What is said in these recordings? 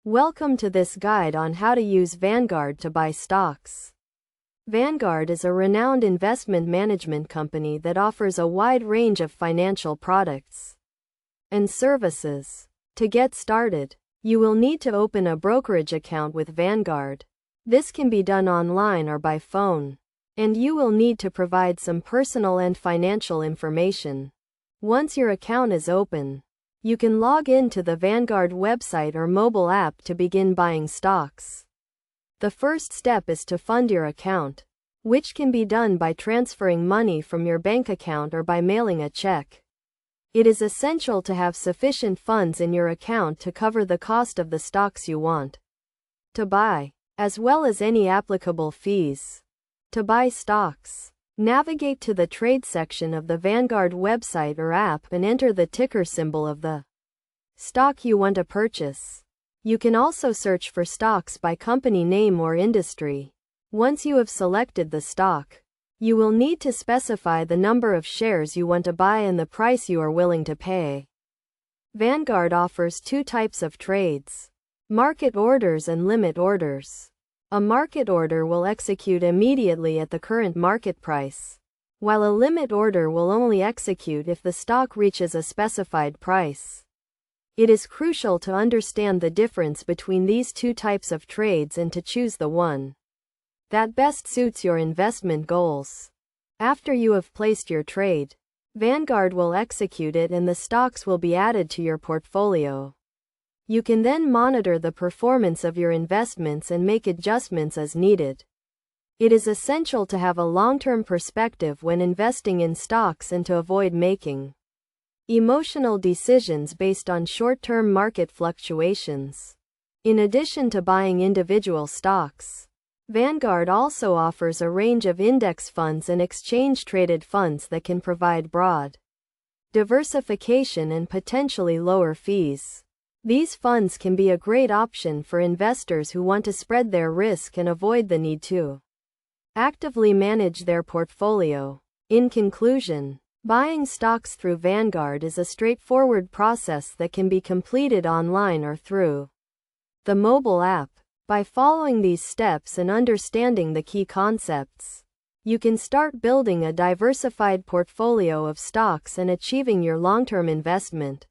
Welcome to this guide on how to use Vanguard to buy stocks. Vanguard is a renowned investment management company that offers a wide range of financial products and services. To get started, you will need to open a brokerage account with Vanguard. This can be done online or by phone, and you will need to provide some personal and financial information. Once your account is open, you can log in to the Vanguard website or mobile app to begin buying stocks. The first step is to fund your account, which can be done by transferring money from your bank account or by mailing a check. It is essential to have sufficient funds in your account to cover the cost of the stocks you want to buy, as well as any applicable fees. To buy stocks, navigate to the trade section of the Vanguard website or app and enter the ticker symbol of the stock you want to purchase. You can also search for stocks by company name or industry. Once you have selected the stock, you will need to specify the number of shares you want to buy and the price you are willing to pay. Vanguard offers two types of trades: market orders and limit orders. A market order will execute immediately at the current market price, while a limit order will only execute if the stock reaches a specified price. It is crucial to understand the difference between these two types of trades and to choose the one that best suits your investment goals. After you have placed your trade, Vanguard will execute it and the stocks will be added to your portfolio. You can then monitor the performance of your investments and make adjustments as needed. It is essential to have a long-term perspective when investing in stocks and to avoid making emotional decisions based on short-term market fluctuations. In addition to buying individual stocks, Vanguard also offers a range of index funds and exchange-traded funds that can provide broad diversification and potentially lower fees. These funds can be a great option for investors who want to spread their risk and avoid the need to actively manage their portfolio. In conclusion, buying stocks through Vanguard is a straightforward process that can be completed online or through the mobile app. By following these steps and understanding the key concepts, you can start building a diversified portfolio of stocks and achieving your long-term investment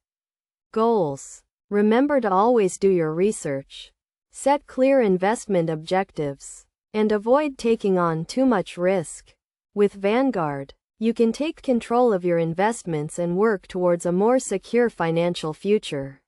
goals. Remember to always do your research, set clear investment objectives, and avoid taking on too much risk. With Vanguard, you can take control of your investments and work towards a more secure financial future.